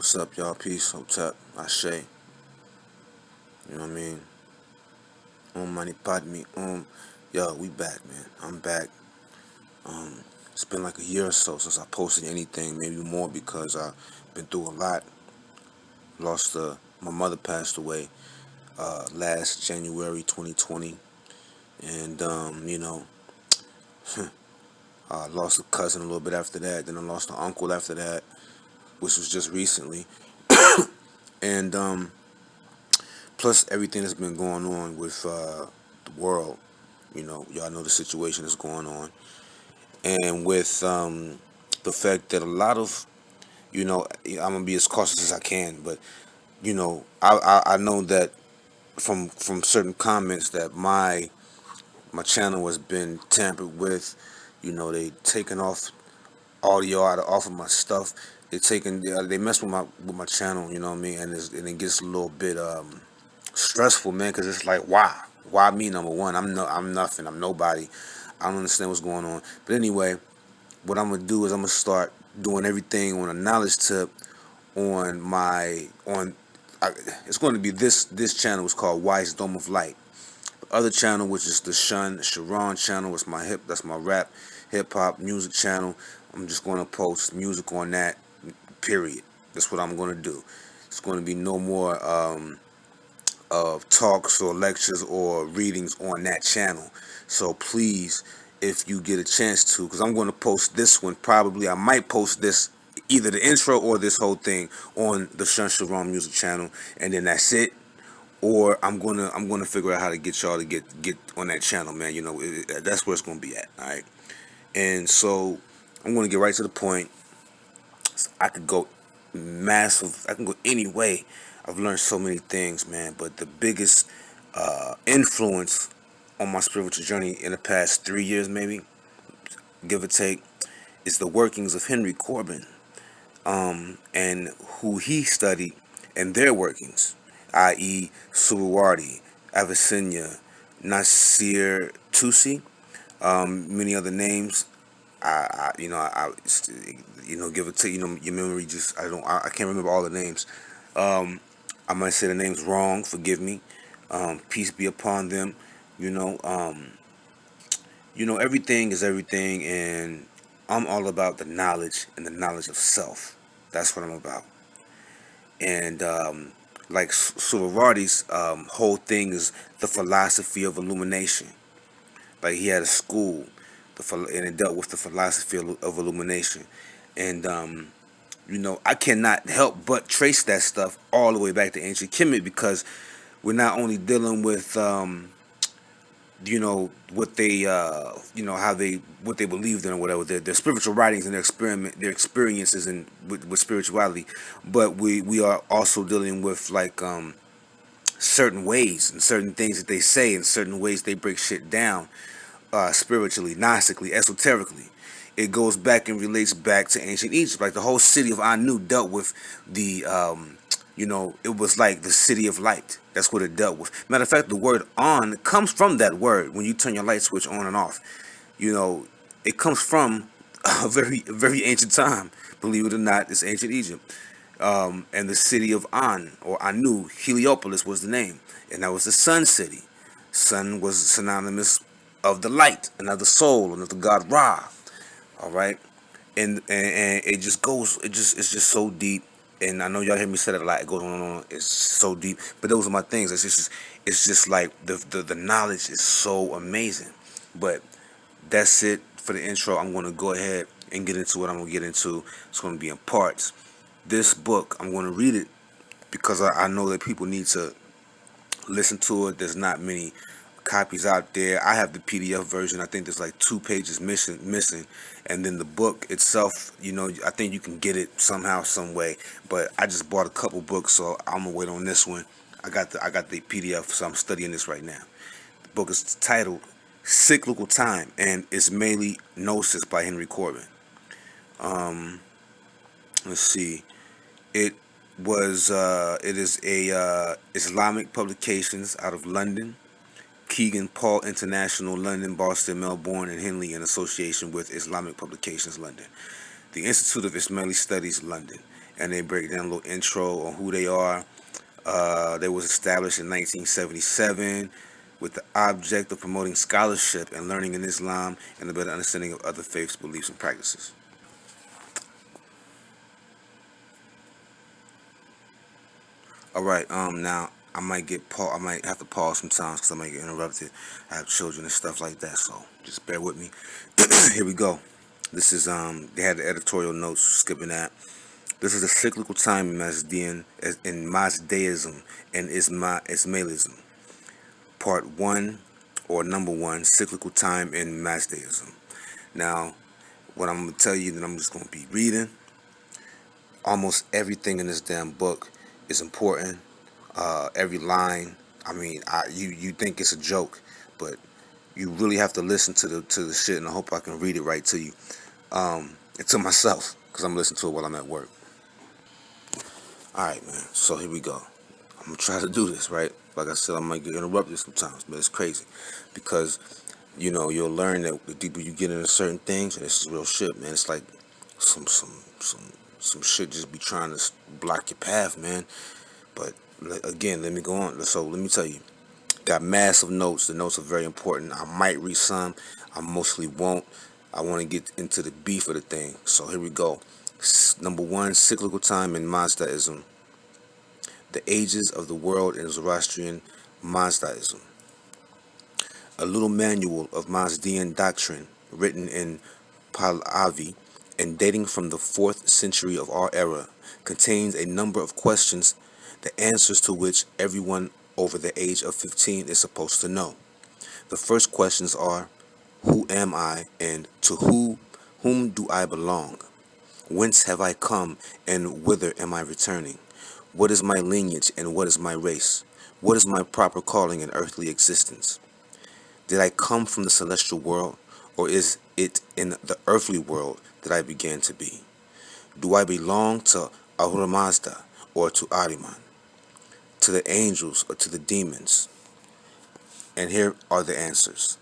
What's up, y'all? Peace, Hotep, Ashe. You know what I mean? Money pot me. Yo, we back, man. I'm back. It's been like a year or so since I posted anything, maybe more because I've been through a lot. Lost my mother passed away last January 2020, and I lost a cousin a little bit after that. Then I lost an uncle after that, which was just recently, and plus everything that's been going on with the world. Y'all know the situation that's going on, and with the fact that a lot of, I'm gonna be as cautious as I can, but I know that from certain comments that my channel has been tampered with. They taken off audio off of my stuff. They mess with my channel. You know what I mean, and it gets a little bit stressful, man, because it's like, why me? Number one, I'm nothing. I'm nobody. I don't understand what's going on. But anyway, what I'm gonna do is I'm gonna start doing everything on a knowledge tip on my on. It's going to be this channel is called Wise Dome of Light. The other channel, which is the Sharon channel, is that's my rap hip hop music channel. I'm just going to post music on that. Period. That's what I'm going to do. It's going to be no more of talks or lectures or readings on that channel. So please, if you get a chance to, because I'm going to post this one, probably I might post this, either the intro or this whole thing, on the Sharon music channel, and then that's it. Or I'm gonna figure out how to get y'all to get on that channel, man. That's where it's gonna be at. All right. And so I'm gonna get right to the point. I could go massive. I can go any way. I've learned so many things, man. But the biggest influence on my spiritual journey in the past 3 years, maybe, give or take, is the workings of Henry Corbin, and who he studied and their workings, i.e., Suwardi, Avicenna, Nasir Tusi, many other names. Give it to your memory. Just I can't remember all the names. I might say the names wrong. Forgive me. Peace be upon them. You know, um, everything is everything, and I'm all about the knowledge and the knowledge of self. That's what I'm about. And like Suvaradi's whole thing is the philosophy of illumination. Like he had a school, and it dealt with the philosophy of illumination. And I cannot help but trace that stuff all the way back to ancient Kemet, because we're not only dealing with what they how they what they believed in, or whatever, their spiritual writings and their experiences and with spirituality, but we are also dealing with like certain ways and certain things that they say and certain ways they break shit down, spiritually, gnostically, esoterically. It goes back and relates back to ancient Egypt. Like the whole city of Anu dealt with the, it was like the city of light. That's what it dealt with. Matter of fact, the word on comes from that word when you turn your light switch on and off. It comes from a very ancient time. Believe it or not, it's ancient Egypt. And the city of An, or Anu, Heliopolis was the name. And that was the sun city. Sun was synonymous of the light and of the soul and of the god Ra. All right, and it just goes. It's just so deep. And I know y'all hear me say that a lot. It goes on and on. It's so deep. But those are my things. It's just like the knowledge is so amazing. But that's it for the intro. I'm going to go ahead and get into what I'm going to get into. It's going to be in parts. This book, I'm going to read it because I know that people need to listen to it. There's not many copies out there. I have the PDF version. I think there's like 2 pages missing, and then the book itself, I think you can get it somehow, some way. But I just bought a couple books, so I'm gonna wait on this one. I got the PDF, so I'm studying this right now. The book is titled Cyclical Time, and Ismaili Gnosis by Henry Corbin. Let's see. It is a Islamic publications out of London. Keegan Paul International, London, Boston, Melbourne, and Henley in association with Islamic Publications, London. The Institute of Ismaili Studies, London. and they break down a little intro on who they are. They was established in 1977 with the object of promoting scholarship and learning in Islam and a better understanding of other faiths, beliefs, and practices. All right. Now I might have to pause sometimes because I might get interrupted. I have children and stuff like that, so just bear with me. Here we go. This is They had the editorial notes skipping that. This is a cyclical time in Mazdaism and Ismailism. Part 1, or number 1, cyclical time in Mazdaism. Now, what I'm going to tell you that I'm just going to be reading. Almost everything in this damn book is important. Every line. I mean, you think it's a joke, but you really have to listen to the shit, and I hope I can read it right to you, and to myself, because I'm listening to it while I'm at work. All right, man. So here we go. I'm gonna try to do this right. Like I said, I might get interrupted sometimes, but it's crazy because you'll learn that the deeper you get into certain things, and this is real shit, man. It's like some shit just be trying to block your path, man. But again, let me go on. So let me tell you, got massive notes. The notes are very important. I might read some. I mostly won't. I want to get into the beef of the thing. So here we go. Number 1, cyclical time in Mazdaism. The ages of the world in Zoroastrian Mazdaism. A little manual of Mazdian doctrine written in Pahlavi and dating from the 4th century of our era contains a number of questions, the answers to which everyone over the age of 15 is supposed to know. The first questions are, who am I, and to whom do I belong? Whence have I come, and whither am I returning? What is my lineage, and what is my race? What is my proper calling in earthly existence? Did I come from the celestial world, or is it in the earthly world that I began to be? Do I belong to Ahura Mazda or to Ahriman, to the angels or to the demons? And here are the answers.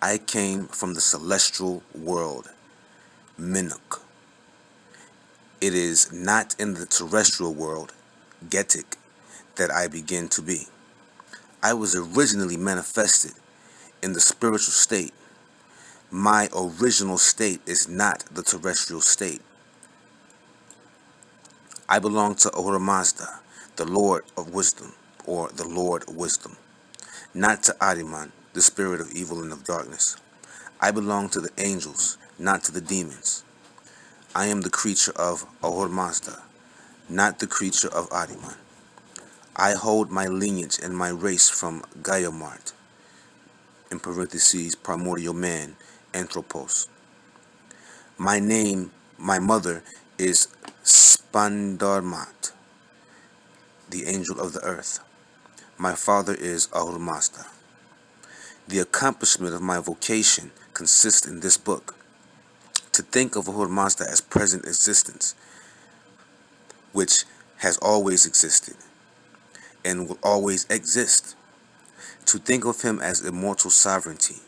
I came from the celestial world, Minuk. It is not in the terrestrial world, Getik, that I begin to be. I was originally manifested in the spiritual state. My original state is not the terrestrial state. I belong to Ahura Mazda, the Lord of Wisdom, or the Lord of Wisdom, not to Ahriman, the spirit of evil and of darkness. I belong to the angels, not to the demons. I am the creature of Ahura Mazda, not the creature of Ahriman. I hold my lineage and my race from Gaiamart, in parentheses, primordial man, anthropos. My mother is Spandarmat, the angel of the earth. My father is Ahura Mazda. The accomplishment of my vocation consists in this book. To think of Ahura Mazda as present existence, which has always existed and will always exist. To think of him as immortal sovereignty,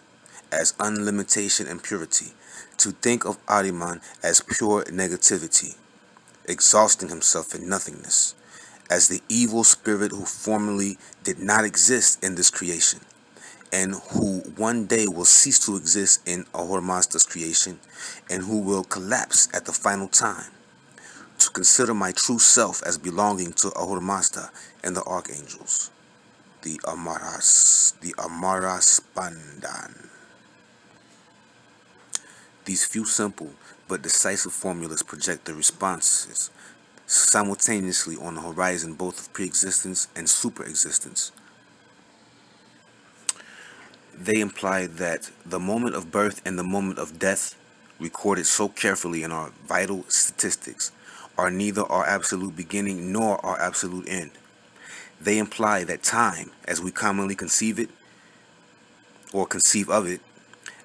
as unlimitation and purity. To think of Ahriman as pure negativity, exhausting himself in nothingness, as the evil spirit who formerly did not exist in this creation, and who one day will cease to exist in Ahura Mazda's creation, and who will collapse at the final time. To consider my true self as belonging to Ahura Mazda and the archangels, the Amaras Pandan. These few simple but decisive formulas project the responses simultaneously on the horizon both of pre-existence and super-existence. They imply that the moment of birth and the moment of death, recorded so carefully in our vital statistics, are neither our absolute beginning nor our absolute end. They imply that time, as we commonly conceive it, or conceive of it,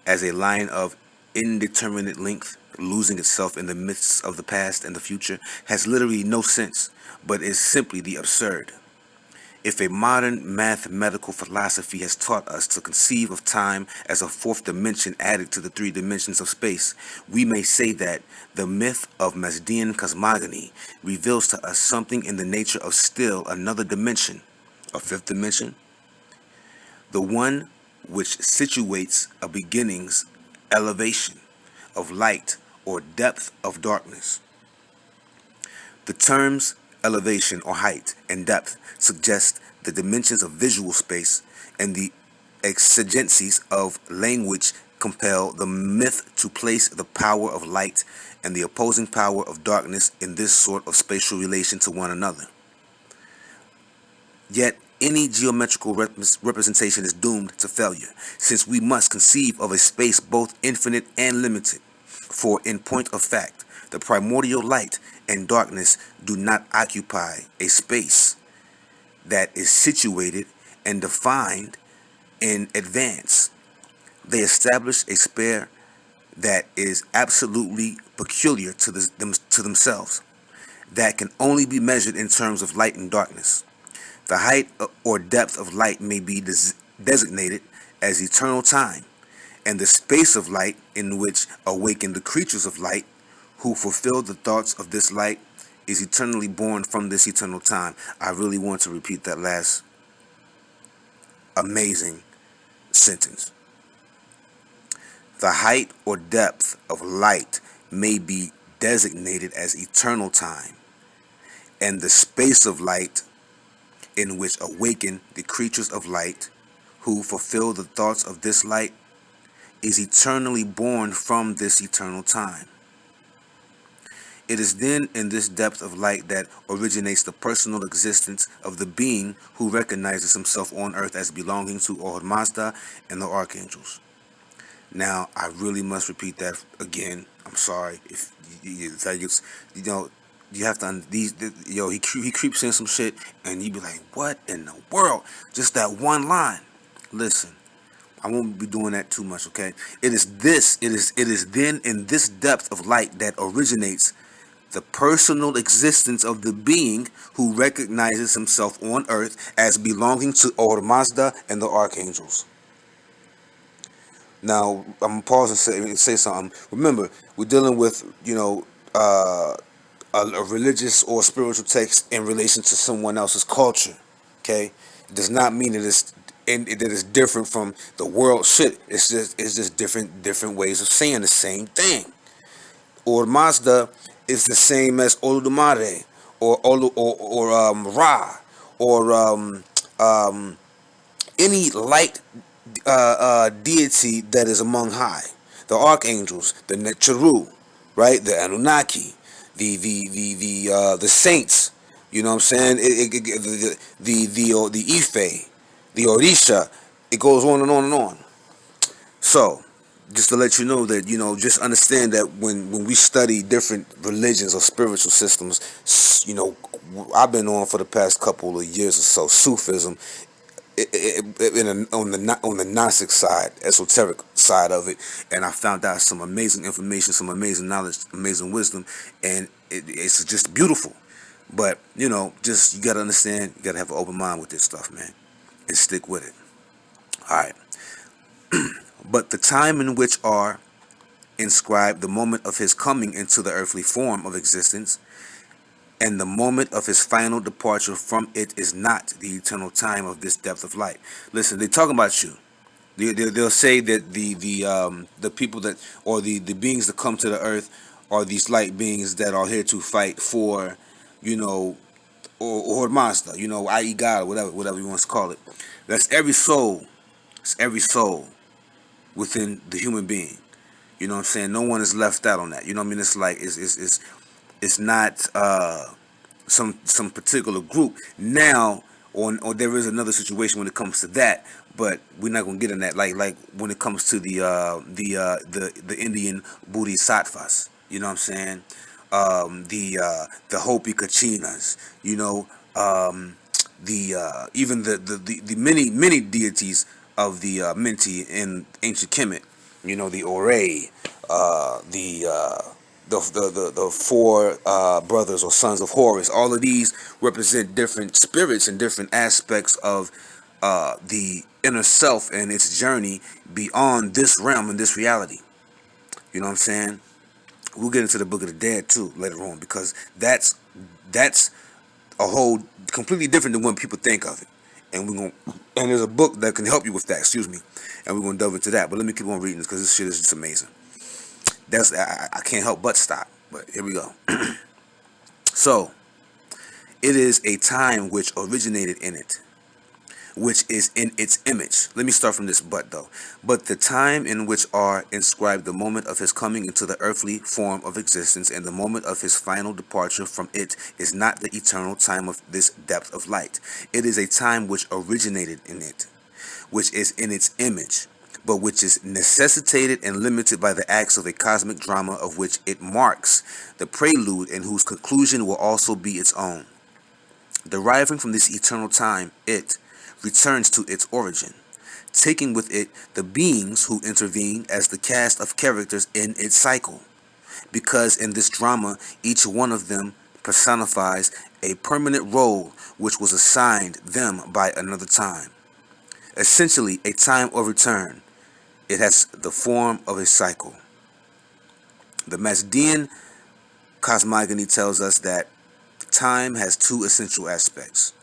as a line of indeterminate length, losing itself in the midst of the past and the future, has literally no sense, but is simply the absurd. If a modern mathematical philosophy has taught us to conceive of time as a fourth dimension added to the three dimensions of space, we may say that the myth of Mazdean cosmogony reveals to us something in the nature of still another dimension, a fifth dimension, the one which situates a beginning's elevation of light or depth of darkness. The terms elevation or height and depth suggest the dimensions of visual space, and the exigencies of language compel the myth to place the power of light and the opposing power of darkness in this sort of spatial relation to one another. Yet any geometrical representation is doomed to failure, since we must conceive of a space both infinite and limited. For in point of fact, the primordial light and darkness do not occupy a space that is situated and defined in advance. They establish a sphere that is absolutely peculiar to themselves, that can only be measured in terms of light and darkness. The height or depth of light may be designated as eternal time, and the space of light in which awaken the creatures of light who fulfill the thoughts of this light is eternally born from this eternal time. I really want to repeat that last amazing sentence. The height or depth of light may be designated as eternal time, and the space of light in which awaken the creatures of light who fulfill the thoughts of this light is eternally born from this eternal time. It is then in this depth of light that originates the personal existence of the being who recognizes himself on earth as belonging to Ahura Mazda and the archangels. Now, I really must repeat that again. I'm sorry if you have to he creeps in some shit and you be like, what in the world? Just that one line. Listen, I won't be doing that too much, okay? It is then in this depth of light that originates the personal existence of the being who recognizes himself on earth as belonging to Ahura Mazda and the archangels. Now, I'm going to pause and say something. Remember, we're dealing with, a religious or spiritual text in relation to someone else's culture, okay? It does not mean that it's different from the world shit. It's just different ways of saying the same thing. Or Mazda is the same as Oludumare or Ra or any light deity that is among high. The archangels, the Necharu, right? The Anunnaki, the saints. You know what I'm saying? The Ife, the Orisha. It goes on and on and on. So, just to let you know that, just understand that when we study different religions or spiritual systems, I've been on for the past couple of years or so, Sufism, on the Gnostic side, esoteric side of it, and I found out some amazing information, some amazing knowledge, amazing wisdom, and it's just beautiful. But just you gotta understand, you gotta have an open mind with this stuff, man, and stick with it. All right. But the time in which are inscribed the moment of his coming into the earthly form of existence and the moment of his final departure from it is not the eternal time of this depth of light. Listen, they're talking about you. They'll say that the people that, or the beings that come to the earth are these light beings that are here to fight for, or master, i.e. God, whatever you want to call it. That's every soul. It's every soul within the human being. You know what I'm saying? No one is left out on that. You know what I mean? It's like it's not some particular group. Now, or there is another situation when it comes to that, but we're not gonna get in that. Like when it comes to the Indian Bodhisattvas. You know what I'm saying? The Hopi Kachinas. Even the many deities of the Minty in ancient Kemet. The Ore, the the four brothers or sons of Horus. All of these represent different spirits and different aspects of the inner self and its journey beyond this realm and this reality. You know what I'm saying? We'll get into the Book of the Dead too later on, because that's a whole completely different than when people think of it. And there's a book that can help you with that. Excuse me. And we're gonna delve into that. But let me keep on reading this because this shit is just amazing. I can't help but stop. But here we go. So it is a time which originated in it, which is in its image. Let me start from this but though. But the time in which are inscribed the moment of his coming into the earthly form of existence and the moment of his final departure from it is not the eternal time of this depth of light. It is a time which originated in it, which is in its image, but which is necessitated and limited by the acts of a cosmic drama of which it marks the prelude and whose conclusion will also be its own. Deriving from this eternal time, it returns to its origin, taking with it the beings who intervene as the cast of characters in its cycle, because in this drama each one of them personifies a permanent role which was assigned them by another time. Essentially a time of return, it has the form of a cycle. The Mazdean cosmogony tells us that time has two essential aspects.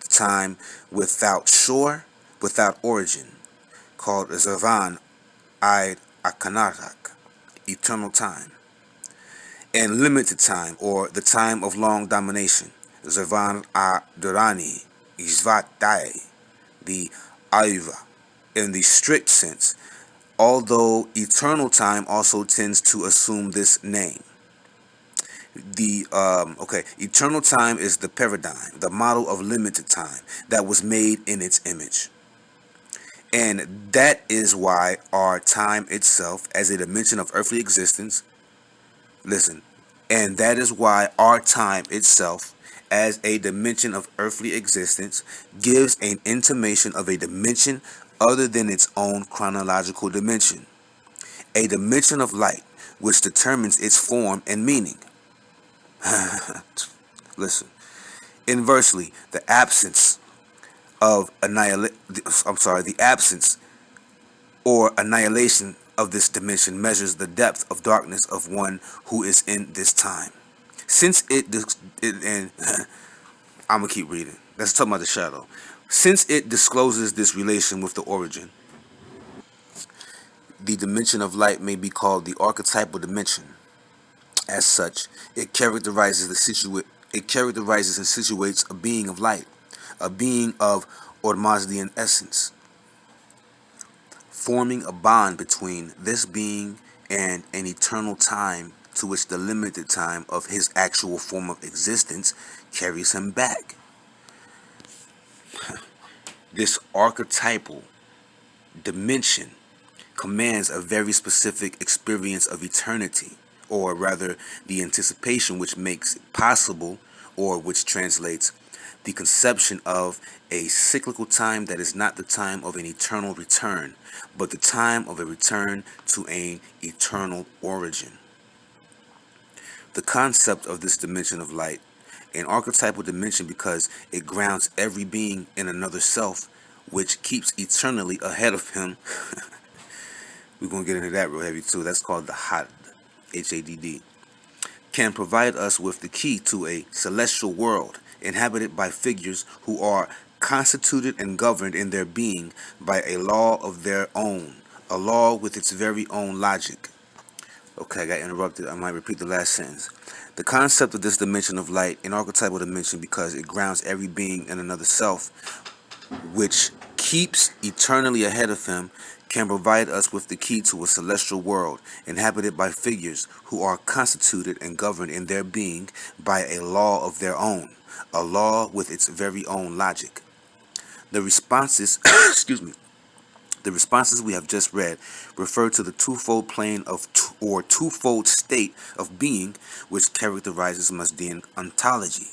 Time without shore, without origin, called Zervan Akanarak, eternal time, and limited time, or the time of long domination, Zervan Durani, Izvatai, the Aiva, in the strict sense, although eternal time also tends to assume this name. Eternal time is the paradigm, the model of limited time that was made in its image. And that is why our time itself, as a dimension of earthly existence, and that is why our time itself, as a dimension of earthly existence, gives an intimation of a dimension other than its own chronological dimension, a dimension of light which determines its form and meaning. Listen. Inversely, the absence or annihilation of this dimension measures the depth of darkness of one who is in this time. Since and I'm gonna keep reading. Let's talk about the shadow. Since it discloses this relation with the origin, the dimension of light may be called the archetypal dimension. As such, it characterizes and situates a being of light, a being of Ormazdian essence, forming a bond between this being and an eternal time to which the limited time of his actual form of existence carries him back. This archetypal dimension commands a very specific experience of eternity, or rather the anticipation which makes it possible, or which translates the conception of a cyclical time that is not the time of an eternal return, but the time of a return to an eternal origin. The concept of this dimension of light, an archetypal dimension because it grounds every being in another self, which keeps eternally ahead of him. We're going to get into that real heavy too. That's called the Hadd, Hadd, can provide us with the key to a celestial world inhabited by figures who are constituted and governed in their being by a law of their own, a law with its very own logic. Okay, I got interrupted. I might repeat the last sentence. The concept of this dimension of light, an archetypal dimension because it grounds every being in another self, which keeps eternally ahead of him, can provide us with the key to a celestial world inhabited by figures who are constituted and governed in their being by a law of their own, a law with its very own logic. The responses, the responses we have just read refer to the twofold plane of or twofold state of being which characterizes Mazdean ontology,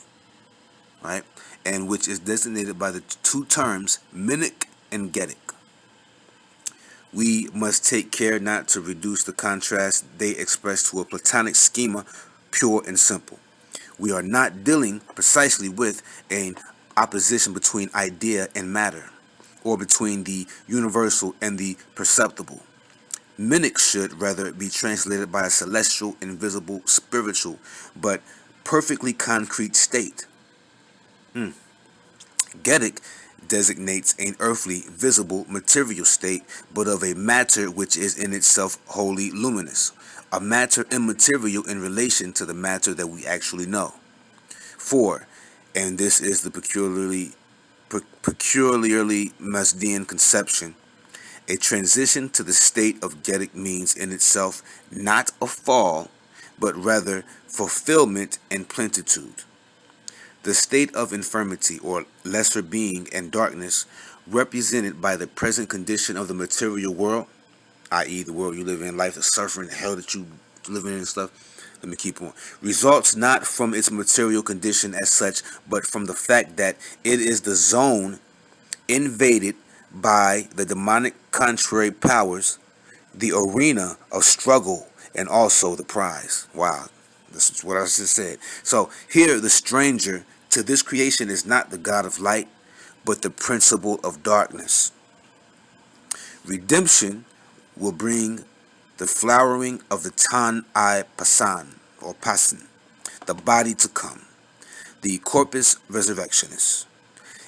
right? And which is designated by the two terms minic and getic. We must take care not to reduce the contrast they express to a Platonic schema, pure and simple. We are not dealing precisely with an opposition between idea and matter, or between the universal and the perceptible. Mimic should rather be translated by a celestial, invisible, spiritual, but perfectly concrete state. Getic designates an earthly, visible, material state, but of a matter which is in itself wholly luminous, a matter immaterial in relation to the matter that we actually know. 4. And this is the peculiarly Mazdean conception. A transition to the state of Getic means in itself not a fall, but rather fulfillment and plenitude. The state of infirmity or lesser being and darkness represented by the present condition of the material world, i.e. the world you live in, life, the suffering, the hell that you live in and stuff. Let me keep on. Results not from its material condition as such, but from the fact that it is the zone invaded by the demonic contrary powers, the arena of struggle, and also the prize. Wow, this is what I just said. So here the stranger to this creation is not the God of light, but the principle of darkness. Redemption will bring the flowering of the Tan I Pasan, or Pasan, the body to come, the corpus resurrectionis.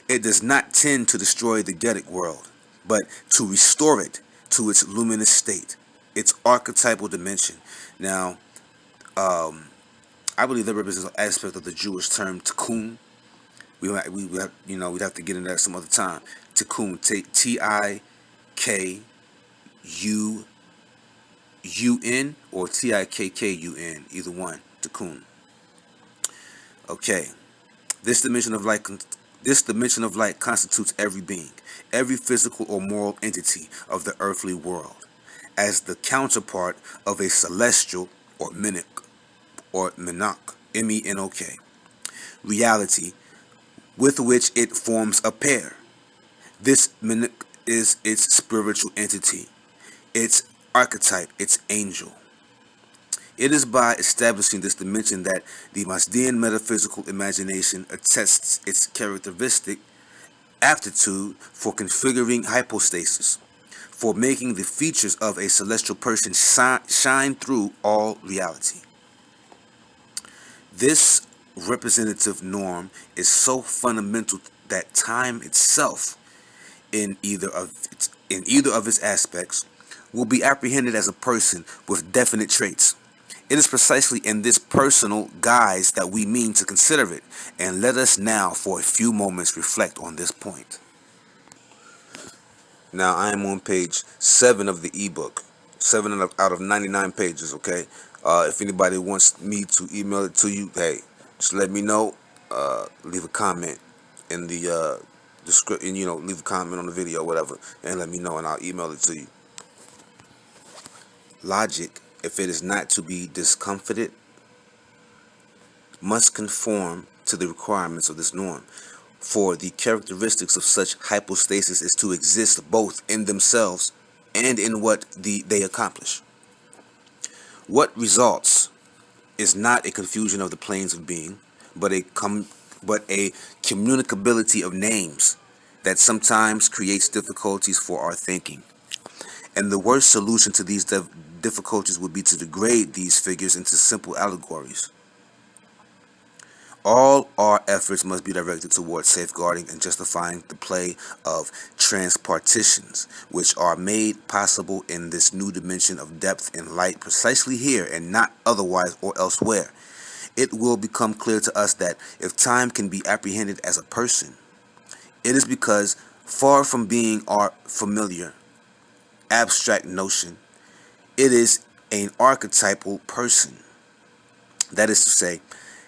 It does not tend to destroy the Getic world, but to restore it to its luminous state, its archetypal dimension. Now, I believe that represents an aspect of the Jewish term tikkun. We'd have to get into that some other time. Tikkun, Tikkun, or Tikkun, either one. Tikkun. Okay, this dimension of light constitutes every being, every physical or moral entity of the earthly world, as the counterpart of a celestial or Menok, M-E-N-O-K, reality with which it forms a pair. This Menok is its spiritual entity, its archetype, its angel. It is by establishing this dimension that the Mazdean metaphysical imagination attests its characteristic aptitude for configuring hypostasis, for making the features of a celestial person shine through all reality. This representative norm is so fundamental that time itself, in either of its aspects, will be apprehended as a person with definite traits. It is precisely in this personal guise that we mean to consider it, and let us now for a few moments reflect on this point. Now I am on page 7 of the ebook, 7 out of 99 pages, okay? If anybody wants me to email it to you, hey, just let me know. Leave a comment in the description, leave a comment on the video, whatever, and let me know, and I'll email it to you. Logic, if it is not to be discomfited, must conform to the requirements of this norm. For the characteristics of such hypostasis is to exist both in themselves and in what they accomplish. What results is not a confusion of the planes of being, but a communicability of names that sometimes creates difficulties for our thinking. And the worst solution to these difficulties would be to degrade these figures into simple allegories. All our efforts must be directed towards safeguarding and justifying the play of transpartitions, which are made possible in this new dimension of depth and light precisely here and not otherwise or elsewhere. It will become clear to us that if time can be apprehended as a person, it is because, far from being our familiar, abstract notion, it is an archetypal person. That is to say,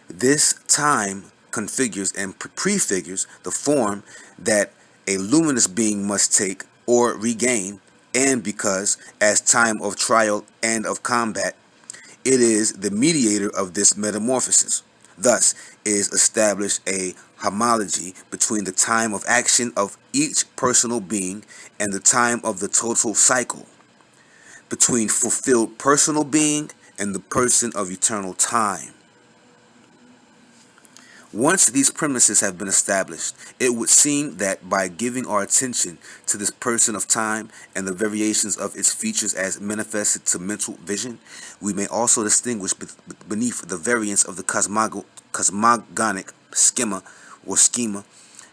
this time configures and prefigures the form that a luminous being must take or regain, and because, as time of trial and of combat, it is the mediator of this metamorphosis, Thus is established a homology between the time of action of each personal being and the time of the total cycle, between fulfilled personal being and the person of eternal time. Once these premises have been established, it would seem that by giving our attention to this person of time and the variations of its features as manifested to mental vision, we may also distinguish beneath the variance of the cosmogonic schema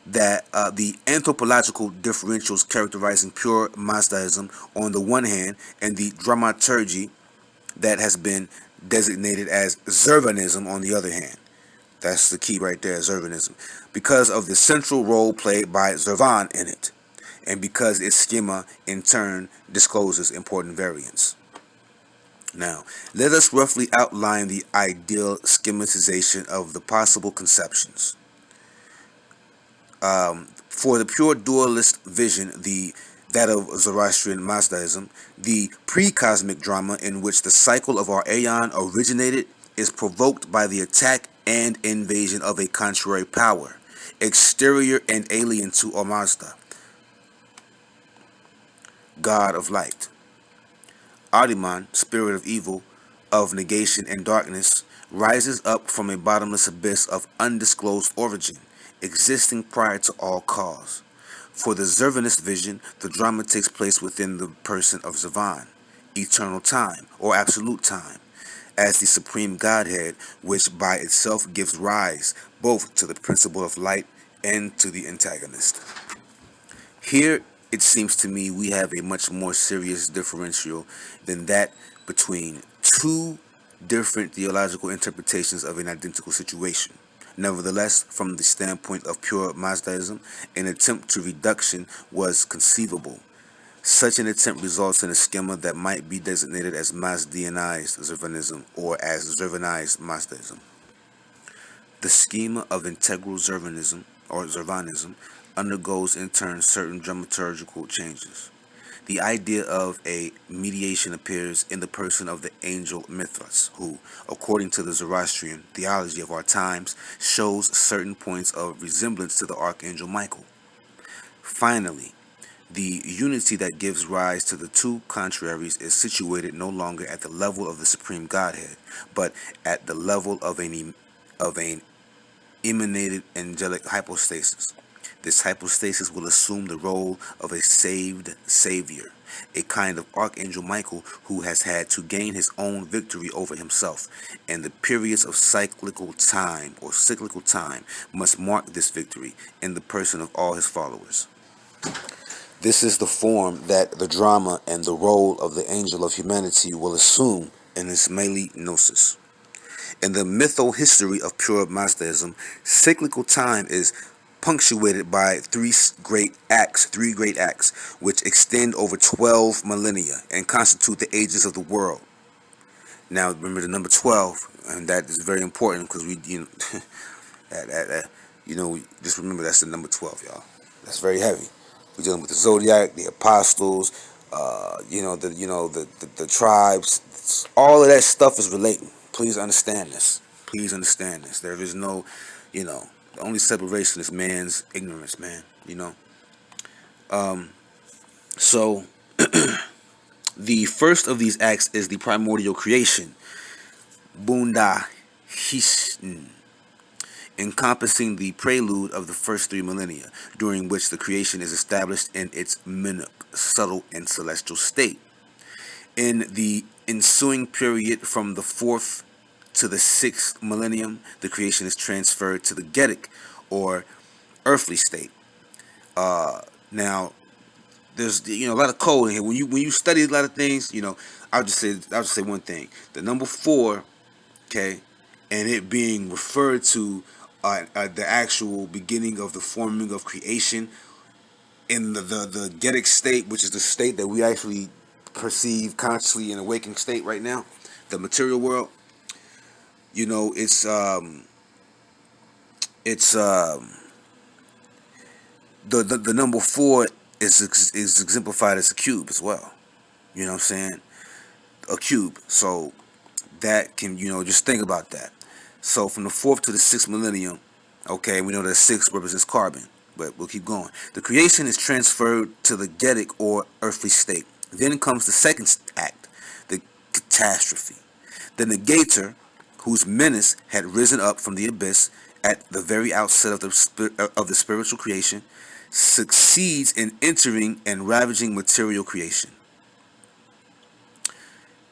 that the anthropological differentials characterizing pure Mazdaism on the one hand and the dramaturgy that has been designated as Zervanism on the other hand. That's the key right there, Zervanism. Because of the central role played by Zervan in it, and because its schema in turn discloses important variants. Now, let us roughly outline the ideal schematization of the possible conceptions. For the pure dualist vision, that of Zoroastrian Mazdaism, the pre-cosmic drama in which the cycle of our aeon originated is provoked by the attack and invasion of a contrary power, exterior and alien to our Mazda, God of light. Ahriman, spirit of evil, of negation and darkness, rises up from a bottomless abyss of undisclosed origin, existing prior to all cause. For the Zervanist vision, the drama takes place within the person of Zervan, eternal time, or absolute time, as the supreme Godhead, which by itself gives rise both to the principle of light and to the antagonist. Here, it seems to me we have a much more serious differential than that between two different theological interpretations of an identical situation. Nevertheless, from the standpoint of pure Mazdaism, an attempt to reduction was conceivable. Such an attempt results in a schema that might be designated as Mazdianized Zervanism or as Zervanized Mazdaism. The schema of integral Zervanism or Zervanism undergoes in turn certain dramaturgical changes. The idea of a mediation appears in the person of the angel Mithras, who, according to the Zoroastrian theology of our times, shows certain points of resemblance to the archangel Michael. Finally, the unity that gives rise to the two contraries is situated no longer at the level of the supreme Godhead, but at the level of an emanated angelic hypostasis. This hypostasis will assume the role of a saved Savior, a kind of Archangel Michael who has had to gain his own victory over himself, and the periods of cyclical time must mark this victory in the person of all his followers. This is the form that the drama and the role of the angel of humanity will assume in Ismaili Gnosis. In the mytho-history of pure Mazdaism, cyclical time is punctuated by three great acts, which extend over 12 millennia and constitute the ages of the world. Now, remember the number 12, and that is very important because just remember that's the number 12, y'all. That's very heavy. We're dealing with the zodiac, the apostles, the tribes. All of that stuff is relating. Please understand this. There is no, the only separation is man's ignorance, man. So the first of these acts is the primordial creation, Bunda Hisn, encompassing the prelude of the first 3 millennia, during which the creation is established in its minuk, subtle and celestial state. In the ensuing period from the 4th to the 6th millennium, the creation is transferred to the Gedic, or earthly state. Now, there's a lot of code in here. When you study a lot of things, I'll just say one thing: the number 4, okay, and it being referred to the actual beginning of the forming of creation in the Gedic state, which is the state that we actually perceive consciously in a waking state right now, the material world. It's the number 4 is exemplified as a cube as well. You know what I'm saying? A cube. So that can, just think about that. So from the 4th to the 6th millennium, okay, we know that 6 represents carbon, but we'll keep going. The creation is transferred to the Gedic or earthly state. Then comes the second act, the catastrophe. The negator, whose menace had risen up from the abyss at the very outset of the spiritual creation, succeeds in entering and ravaging material creation.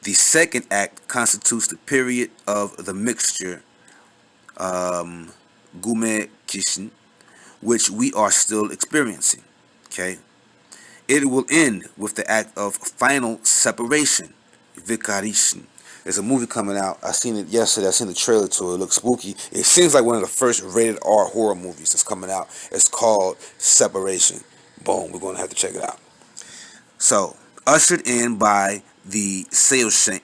The second act constitutes the period of the mixture, Gume Kishin, which we are still experiencing. Okay, it will end with the act of final separation, Vikarishin. There's a movie coming out. I seen it yesterday. I seen the trailer to it. It looks spooky. It seems like one of the first rated R horror movies that's coming out. It's called Separation. Boom. We're going to have to check it out. So, ushered in by the Sail-Shant,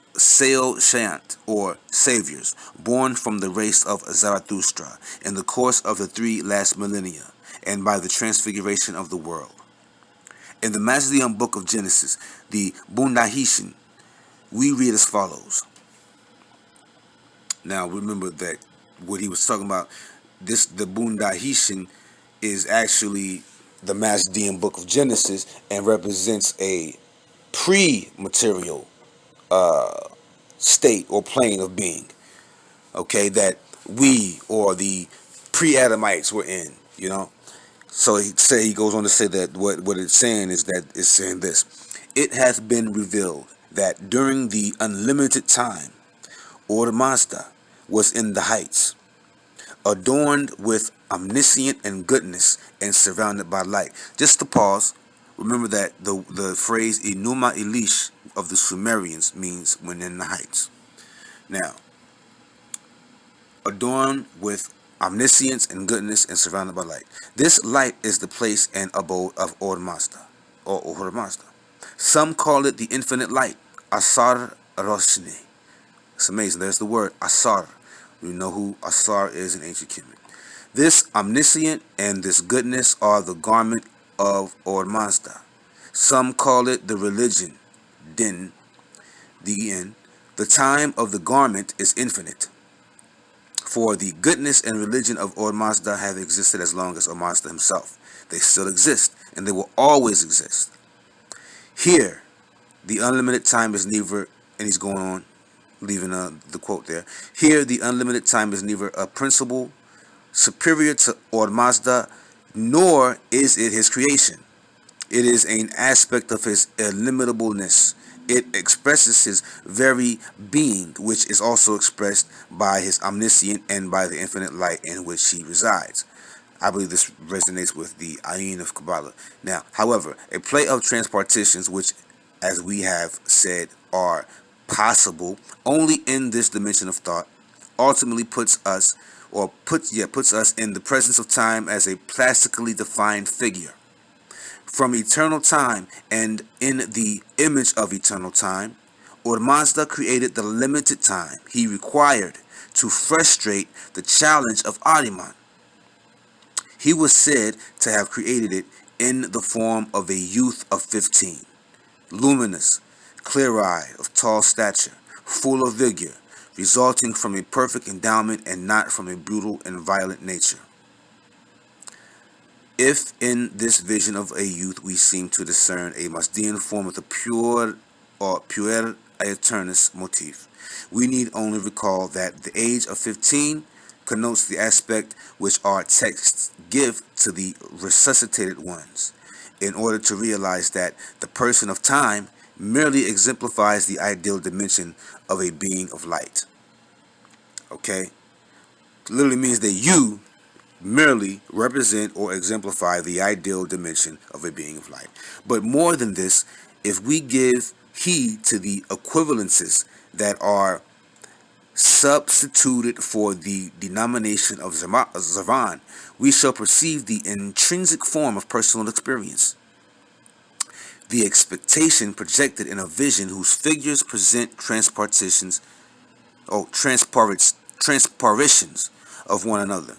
or saviors, born from the race of Zarathustra in the course of the 3 last millennia, and by the transfiguration of the world. In the Mazdean book of Genesis, the Bundahishin, we read as follows. Now, remember that what he was talking about, the Bundahishin is actually the Mazdean book of Genesis and represents a pre-material state or plane of being, okay, that we or the pre-Adamites were in, So he goes on to say that what it's saying is that it's saying this: it hath been revealed that during the unlimited time, Or Mazda was in the heights, adorned with omniscient and goodness and surrounded by light. Just to pause, remember that the phrase Enuma Elish of the Sumerians means when in the heights. Now, adorned with omniscience and goodness and surrounded by light. This light is the place and abode of Or Mazda, or Or Mazda. Some call it the infinite light, Asar Roshni. It's amazing. There's the word Asar. We know who Asar is in ancient Kemet. This omniscient and this goodness are the garment of Or Mazda. Some call it the religion, Din, D-N. The time of the garment is infinite. For the goodness and religion of Or Mazda have existed as long as Or Mazda himself. They still exist, and they will always exist. Here, the unlimited time is neither, and he's going on, leaving the quote there. Here, the unlimited time is neither a principle superior to Or Mazda, nor is it his creation. It is an aspect of his illimitableness. It expresses his very being, which is also expressed by his omniscient and by the infinite light in which he resides. I believe this resonates with the Ayin of Kabbalah. Now, however, a play of transpartitions, which, as we have said, are possible only in this dimension of thought, ultimately puts us in the presence of time as a plastically defined figure. From eternal time and in the image of eternal time, Or Mazda created the limited time he required to frustrate the challenge of Ahriman. He was said to have created it in the form of a youth of 15, luminous, clear-eyed, of tall stature, full of vigor, resulting from a perfect endowment and not from a brutal and violent nature. If in this vision of a youth we seem to discern a Mazdean form of the pure or puer aeternus motif, we need only recall that the age of 15 connotes the aspect which our texts give to the resuscitated ones, in order to realize that the person of time merely exemplifies the ideal dimension of a being of light. Okay? It literally means that you merely represent or exemplify the ideal dimension of a being of light. But more than this, if we give heed to the equivalences that are substituted for the denomination of Zervan, we shall perceive the intrinsic form of personal experience, the expectation projected in a vision whose figures present transparitions of one another.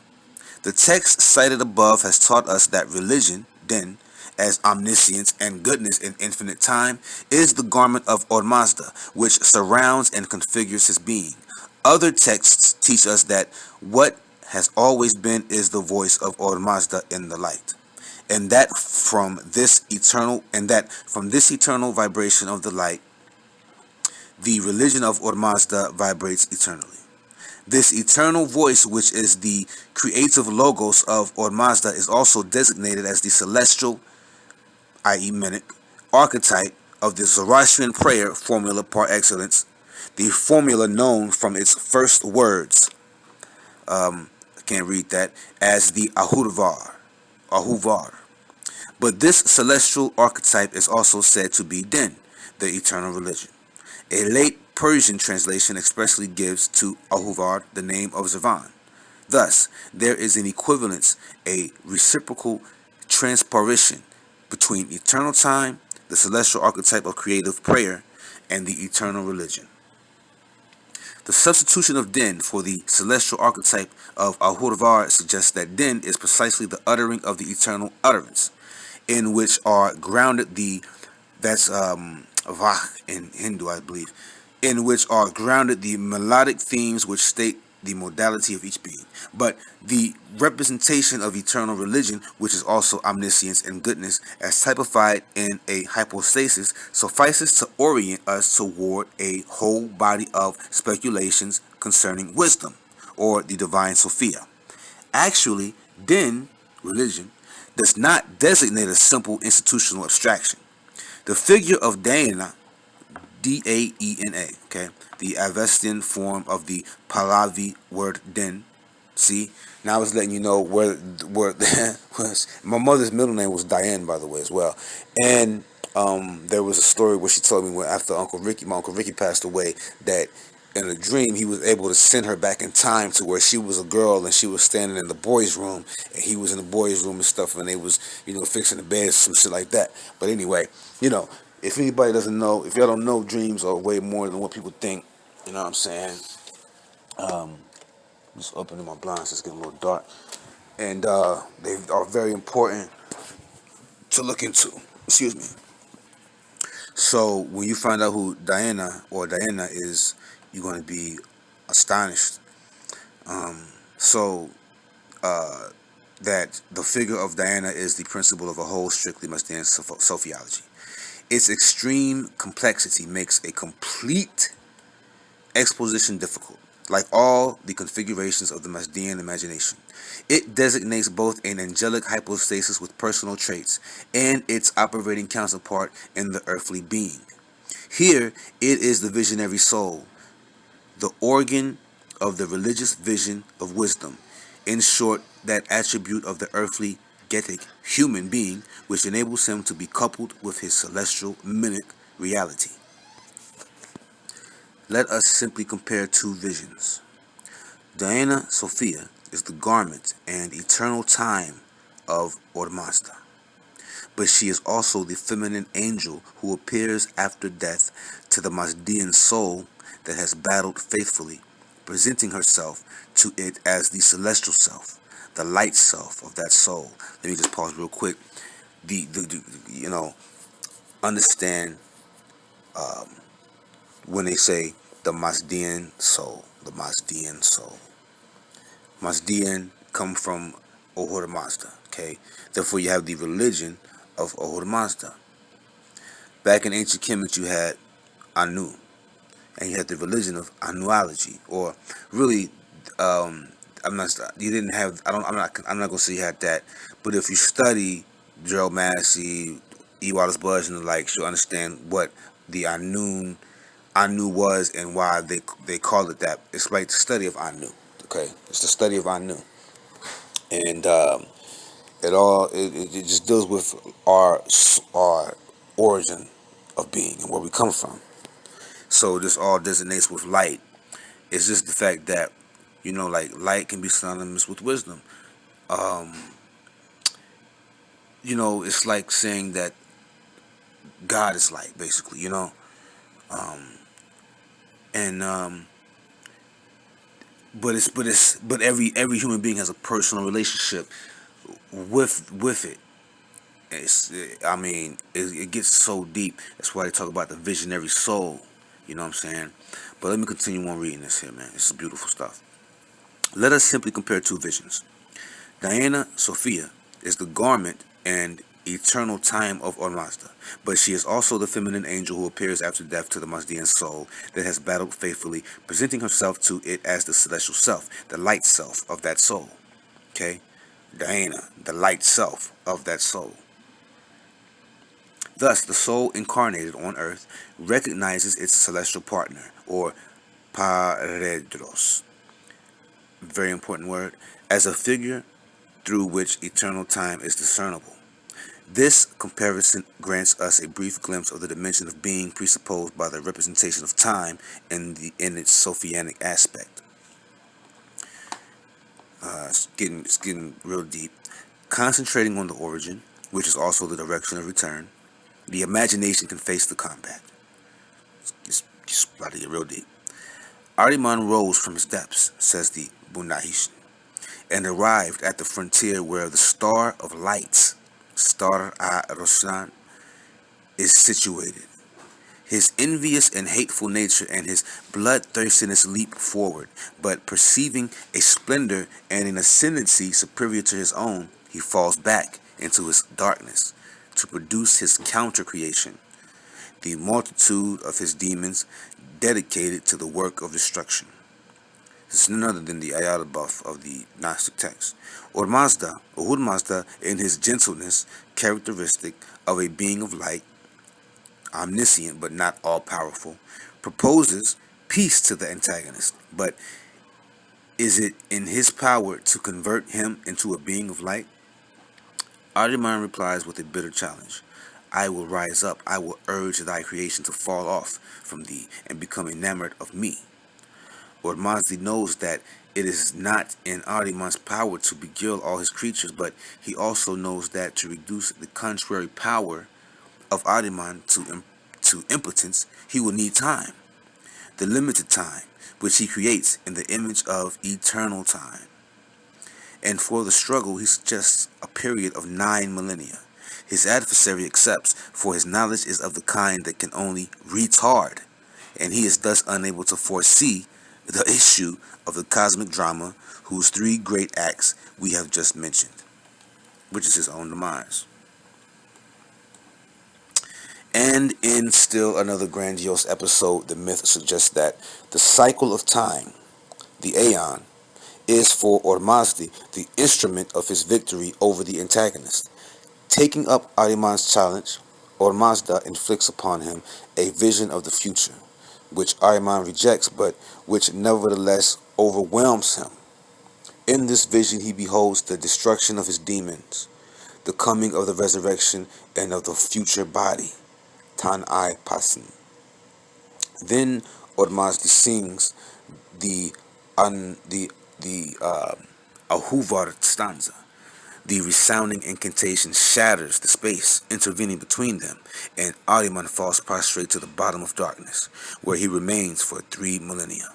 The text cited above has taught us that religion, then, as omniscience and goodness in infinite time, is the garment of Or Mazda, which surrounds and configures his being. Other texts teach us that what has always been is the voice of Or Mazda in the light, and that from this eternal vibration of the light, the religion of Or Mazda vibrates eternally. This eternal voice, which is the creative logos of Or Mazda, is also designated as the celestial, i.e. Menek, archetype of the Zoroastrian prayer formula par excellence, the formula known from its first words, I can't read that, as the Ahuvar. But this celestial archetype is also said to be Din, the eternal religion. A late Persian translation expressly gives to Ahuvar the name of Zervan. Thus, there is an equivalence, a reciprocal transparition between eternal time, the celestial archetype of creative prayer, and the eternal religion. The substitution of Din for the celestial archetype of Ahurvar suggests that Din is precisely the uttering of the eternal utterance, in which are grounded that's Vach in Hindu, I believe, in which are grounded the melodic themes which state the modality of each being. But the representation of eternal religion, which is also omniscience and goodness, as typified in a hypostasis, suffices to orient us toward a whole body of speculations concerning wisdom, or the divine Sophia. Actually, Din, religion, does not designate a simple institutional abstraction. The figure of Daena, Daena, okay, the Avestian form of the Pahlavi word Din. See, now I was letting you know where my mother's middle name was Diane, by the way, as well. And there was a story where she told me when after my Uncle Ricky passed away, that in a dream he was able to send her back in time to where she was a girl and she was standing in the boys' room and he was in the boys' room and stuff, and they was fixing the beds, some shit like that. But anyway, if anybody doesn't know, if y'all don't know, dreams are way more than what people think. You know what I'm saying? Just opening my blinds, it's getting a little dark, and they are very important to look into. Excuse me. So when you find out who Diana is, you're going to be astonished. So that the figure of Diana is the principle of a whole strictly Mastian sophiology. Its extreme complexity makes a complete exposition difficult, like all the configurations of the Mazdian imagination. It designates both an angelic hypostasis with personal traits and its operating counterpart in the earthly being. Here, it is the visionary soul, the organ of the religious vision of wisdom. In short, that attribute of the earthly, getic, human being, which enables him to be coupled with his celestial, mimic reality. Let us simply compare two visions. Diana Sophia is the garment and eternal time of Or Mazda, but she is also the feminine angel who appears after death to the Mazdian soul that has battled faithfully, presenting herself to it as the celestial self, the light self of that soul. Let me just pause real quick. Understand when they say the Mazdian soul, the Mazdian soul. Mazdian come from Ahura Mazda, okay? Therefore, you have the religion of Ahura Mazda. Back in ancient Kemet, you had Anu, and you had the religion of Anuology, or really, I'm not. You didn't have. I don't. I'm not gonna say you had that. But if you study Gerald Massey, E. Wallace Budge, and the like, you'll understand what the Anu was and why they call it that. It's like the study of Anu. Okay, it's the study of Anu, and it just deals with our origin of being and where we come from. So this all designates with light. It's just the fact that like light can be synonymous with wisdom. Um, it's like saying that God is light, basically. Um, and but every human being has a personal relationship with it. It gets so deep. That's why they talk about the visionary soul. You know what I'm saying? But let me continue on reading this here, man. This is beautiful stuff. Let us simply compare two visions. Diana Sophia is the garment and eternal time of Ormazda, but she is also the feminine angel who appears after death to the Mazdian soul that has battled faithfully, presenting herself to it as the celestial self, the light self of that soul. Okay? Diana, the light self of that soul. Thus, the soul incarnated on earth recognizes its celestial partner, or paredros, very important word, as a figure through which eternal time is discernible. This comparison grants us a brief glimpse of the dimension of being presupposed by the representation of time in its Sophianic aspect. It's getting real deep. Concentrating on the origin, which is also the direction of return, the imagination can face the combat. It's about to get real deep. Ariman rose from his depths, says the Bunahishan, and arrived at the frontier where the star of lights, Star a-Roshan, is situated. His envious and hateful nature and his bloodthirstiness leap forward, but perceiving a splendor and an ascendancy superior to his own, he falls back into his darkness to produce his counter-creation, the multitude of his demons dedicated to the work of destruction. This is none other than the Ayat buff of the Gnostic text. Ahura in his gentleness, characteristic of a being of light, omniscient but not all-powerful, proposes peace to the antagonist, but is it in his power to convert him into a being of light? Ahriman replies with a bitter challenge. I will rise up, I will urge thy creation to fall off from thee and become enamored of me. Ormazdi knows that it is not in Ahriman's power to beguile all his creatures, but he also knows that to reduce the contrary power of Ahriman to impotence, he will need time, the limited time, which he creates in the image of eternal time. And for the struggle, he suggests a period of 9 millennia. His adversary accepts, for his knowledge is of the kind that can only retard, and he is thus unable to foresee the issue of the cosmic drama whose 3 great acts we have just mentioned, which is his own demise. And in still another grandiose episode, the myth suggests that the cycle of time, the Aeon, is for Ormazdi the instrument of his victory over the antagonist. Taking up Ahriman's challenge, Ormazda inflicts upon him a vision of the future, which Ahriman rejects, but which nevertheless overwhelms him. In this vision he beholds the destruction of his demons, the coming of the resurrection, and of the future body, Tan-I Pasin. Then Ormazdi sings the Ahuvar stanza. The resounding incantation shatters the space intervening between them, and Ahriman falls prostrate to the bottom of darkness, where he remains for 3 millennia.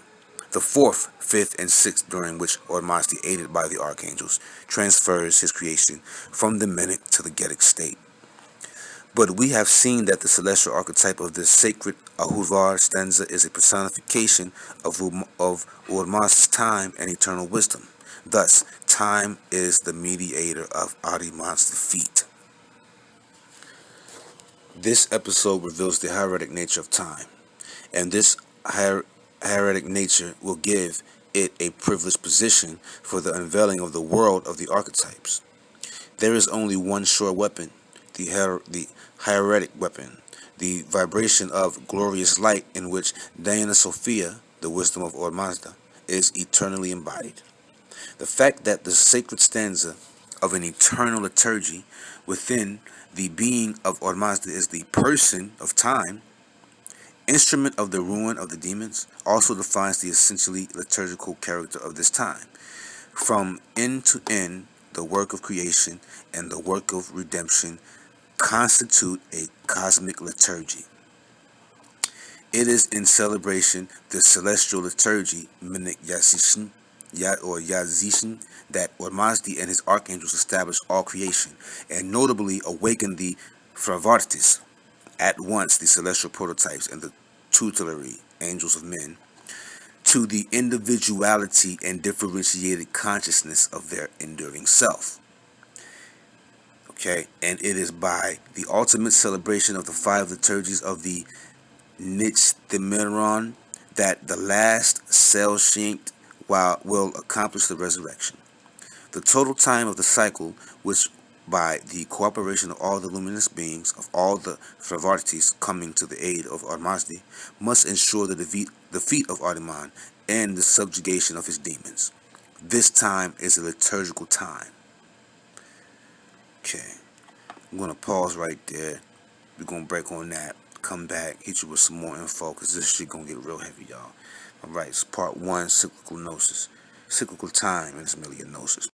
The 4th, 5th, and 6th, during which Ormazdi, aided by the archangels, transfers his creation from the Menic to the Getic state. But we have seen that the celestial archetype of this sacred Ahuvar stanza is a personification of Ormazdi's time and eternal wisdom. Thus, time is the mediator of Ahriman's defeat. This episode reveals the hieratic nature of time, and this hieratic nature will give it a privileged position for the unveiling of the world of the archetypes. There is only one sure weapon, the hieratic weapon, the vibration of glorious light in which Diana Sophia, the wisdom of Ormazda, is eternally embodied. The fact that the sacred stanza of an eternal liturgy within the being of Ormazda is the person of time, instrument of the ruin of the demons, also defines the essentially liturgical character of this time. From end to end, the work of creation and the work of redemption constitute a cosmic liturgy. It is in celebration the celestial liturgy, Menik Yazishin, that Ormazdi and his archangels established all creation, and notably awakened the Fravartis, at once the celestial prototypes and the tutelary angels of men, to the individuality and differentiated consciousness of their enduring self. Okay, and it is by the ultimate celebration of the 5 liturgies of the Nixthemeron that the last cell shinked will accomplish the resurrection. The total time of the cycle, which by the cooperation of all the luminous beings of all the fraternities coming to the aid of Armazdi, must ensure the defeat of Ardaman and the subjugation of his demons. This time is a liturgical time. Okay, I'm going to pause right there. We're going to break on that. Come back, hit you with some more info, because this shit going to get real heavy, y'all. Alright, it's part 1, Cyclical Gnosis. Cyclical Time, and Ismaili Gnosis.